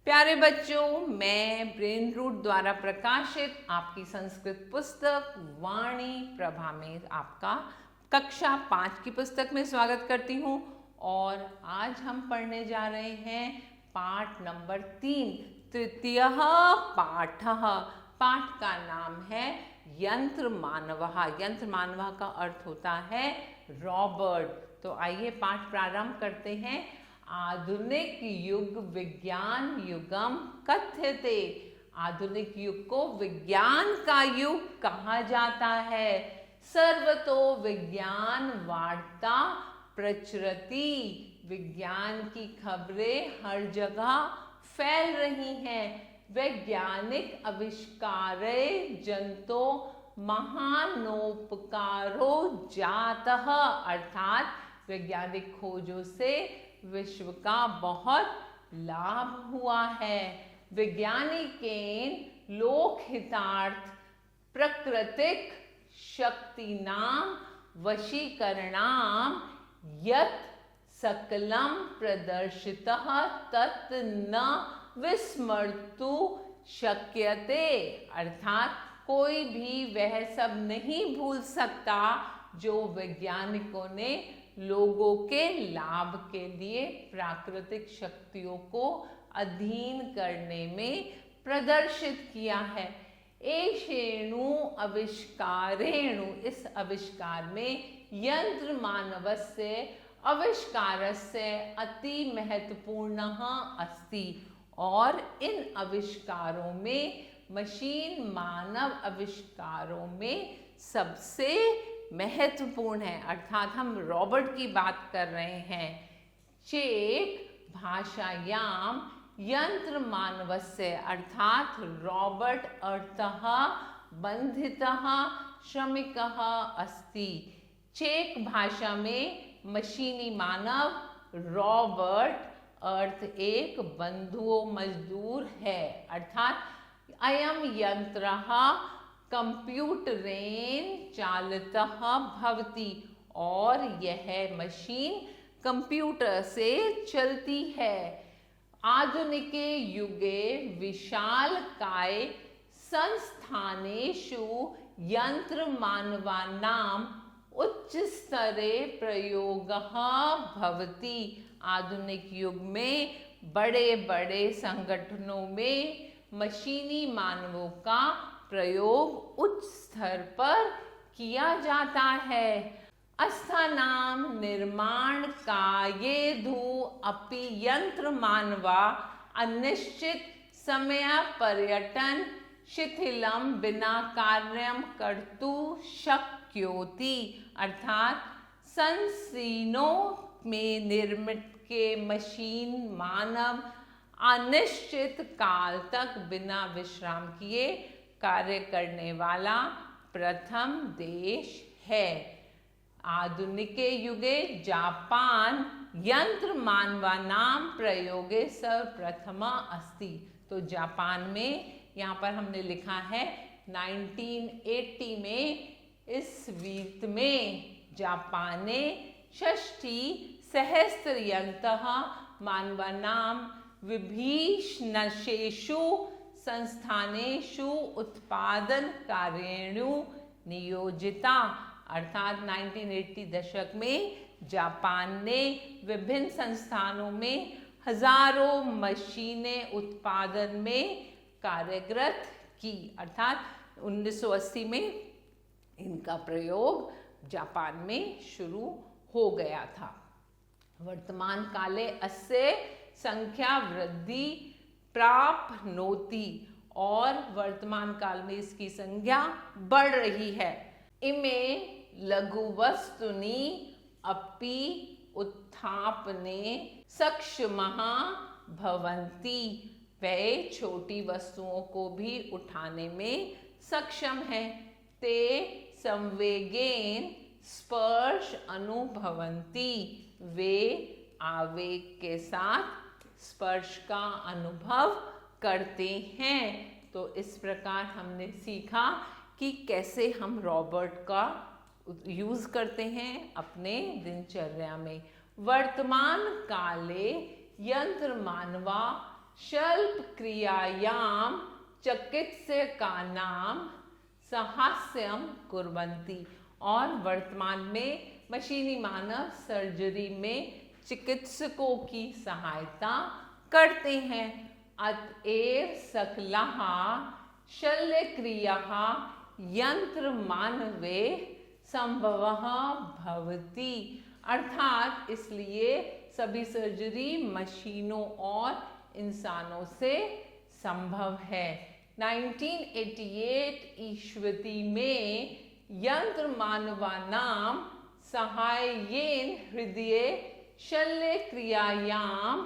प्यारे बच्चों, मैं ब्रेन रूट द्वारा प्रकाशित आपकी संस्कृत पुस्तक वाणी प्रभा में आपका कक्षा 5 की पुस्तक में स्वागत करती हूँ। और आज हम पढ़ने जा रहे हैं पाठ नंबर 3, तृतीय पाठ। पाठ का नाम है यंत्र मानवः। यंत्र मानवः का अर्थ होता है रॉबर्ट। तो आइए पाठ प्रारंभ करते हैं। आधुनिक युग विज्ञान युगम कथ्यते। आधुनिक युग को विज्ञान का युग कहा जाता है। सर्वतो विज्ञान वार्ता प्रचुरति। विज्ञान की खबरें हर जगह फैल रही हैं। वैज्ञानिक आविष्कारे जंतो महानोपकारो जातः। अर्थात वैज्ञानिक खोजों से विश्व का बहुत लाभ हुआ है। वैज्ञानिकेन लोकहितार्थ प्राकृतिक शक्तीनां वशीकरणाम यत् सकलं प्रदर्शितः तत् न विस्मर्तु शक्यते। अर्थात कोई भी वह सब नहीं भूल सकता जो वैज्ञानिकों ने लोगों के लाभ के लिए प्राकृतिक शक्तियों को अधीन करने में प्रदर्शित किया है। एषेणु आविष्कारेणु, इस आविष्कार में यंत्र मानवस्य आविष्कारस्य अति महत्वपूर्णः अस्ति। और इन आविष्कारों में मशीन मानव आविष्कारों में सबसे महत्वपूर्ण है। अर्थात हम रॉबर्ट की बात कर रहे हैं। चेक भाषायाम यंत्र मानवस्य, अर्थात रॉबर्ट अर्थः बंधितः श्रमिकः अस्ति। चेक भाषा में मशीनी मानव रॉबर्ट अर्थ एक बंधुओ मजदूर है। अर्थात अयम यंत्रः कंप्यूटरेण चालितः भवति। और यह मशीन कंप्यूटर से चलती है। आधुनिके युगे विशालकाय संस्थानेषु यंत्र मानवानां उच्च स्तरे प्रयोगः भवति। आधुनिक युग में बड़े बड़े संगठनों में मशीनी मानवों का प्रयोग उच्च स्तर पर किया जाता है। अस्थानाम निर्माण कार्येधु अपि यंत्र मानवा अनिश्चित समय पर्यटन शिथिलम बिना कार्यम कर्तु शक्योति। अर्थात संसीनों में निर्मित के मशीन मानव अनिश्चित काल तक बिना विश्राम किए कार्य करने वाला प्रथम देश है। आधुनिके युगे जापान यंत्र मानवानां प्रयोगे सर्वप्रथमा अस्ति। तो जापान में, यहाँ पर हमने लिखा है 1980 में, इस वीत में जापाने षष्ठी सहस्त्रयंतः मानवानां विभिन्नेषु संस्थानेषु उत्पादन कार्येणु नियोजिता। अर्थात 1980 दशक में जापान ने विभिन्न संस्थानों में हजारों मशीनें उत्पादन में कार्यरत की। अर्थात 1980 में इनका प्रयोग जापान में शुरू हो गया था। वर्तमान काले अस्य संख्या वृद्धि प्राप्नोति। और वर्तमान काल में इसकी संख्या बढ़ रही है। इमे लघु वस्तुनि अपि उत्थापने सक्षमः भवन्ति। वे छोटी वस्तुओं को भी उठाने में सक्षम है। ते संवेगेन स्पर्श अनुभवन्ति। वे आवेग के साथ स्पर्श का अनुभव करते हैं। तो इस प्रकार हमने सीखा कि कैसे हम रॉबर्ट का यूज करते हैं अपने दिनचर्या में। वर्तमान काले यंत्र मानवा शल्प क्रियायाम चिकित्सकानां साहास्यं कुर्वन्ति। और वर्तमान में मशीनी मानव सर्जरी में चिकित्सकों की सहायता करते हैं। अतएव सकलाः शल्यक्रियाः यंत्रमानवे संभवः भवति। अर्थात इसलिए सभी सर्जरी मशीनों और इंसानों से संभव है। 1988 ईस्वी में यंत्र मानवानां सहाय्येन हृदय शल्यक्रियायां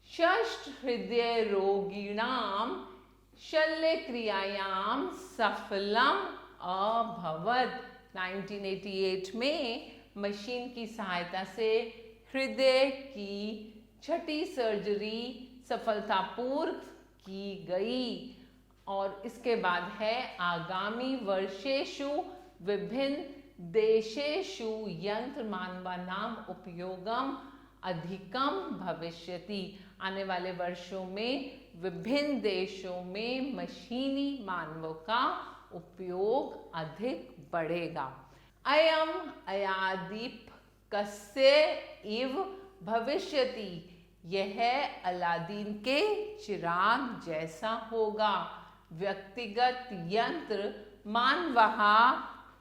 षष्ठ हृदय रोगिणां शल्यक्रियायां सफलम अभवत्। 1988 में मशीन की सहायता से हृदय की छठी सर्जरी सफलतापूर्वक की गई। और इसके बाद है आगामी वर्षेषु विभिन्न देशेषु यंत्र मानवानां उपयोगम अधिकम भविष्यति। आने वाले वर्षों में विभिन्न देशों में मशीनी मानवों का उपयोग अधिक बढ़ेगा। अयम अयादीप कस्य इव भविष्यति। यह अलादीन के चिराग जैसा होगा। व्यक्तिगत यंत्र मानवः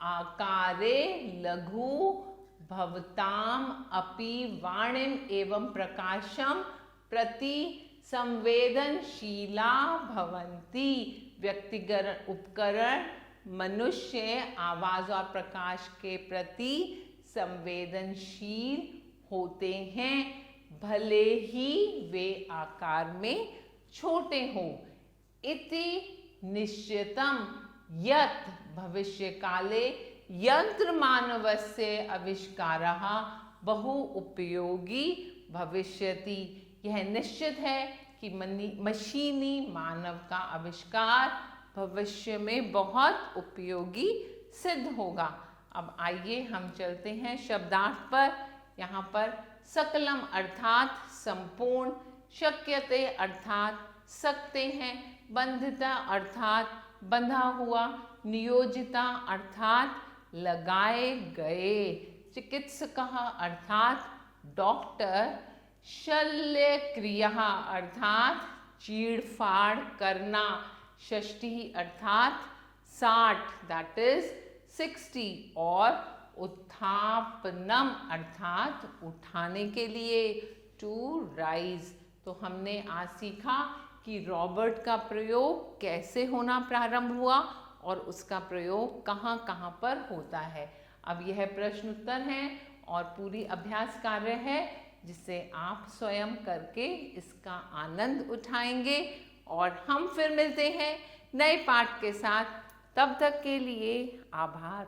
आकारे लघु भवताम अपि वाणिम एवं प्रकाशम प्रति संवेदनशीला भवन्ति। व्यक्तिगत उपकरण मनुष्य आवाज और प्रकाश के प्रति संवेदनशील होते हैं, भले ही वे आकार में छोटे हों। इति निश्चितम यत् भविष्यकाले यंत्रमानवस्य आविष्कारः बहु उपयोगी भविष्यति। यह निश्चित है कि मशीनी मानव का आविष्कार भविष्य में बहुत उपयोगी सिद्ध होगा। अब आइए हम चलते हैं शब्दार्थ पर। यहाँ पर सकलम अर्थात संपूर्ण, शक्यते अर्थात सकते हैं, बंधिता अर्थात बंधा हुआ, नियोजिता अर्थात लगाए गए, चिकित्सकः अर्थात डॉक्टर, शल्यक्रिया अर्थात चीड़फाड़ करना, षष्ठी अर्थात 60 दैट इज 60, और उत्थापनम अर्थात उठाने के लिए, टू राइज। तो हमने आज सीखा कि रॉबर्ट का प्रयोग कैसे होना प्रारंभ हुआ और उसका प्रयोग कहाँ कहाँ पर होता है। अब यह प्रश्न उत्तर है और पूरी अभ्यास कार्य है जिसे आप स्वयं करके इसका आनंद उठाएंगे। और हम फिर मिलते हैं नए पाठ के साथ। तब तक के लिए आभार।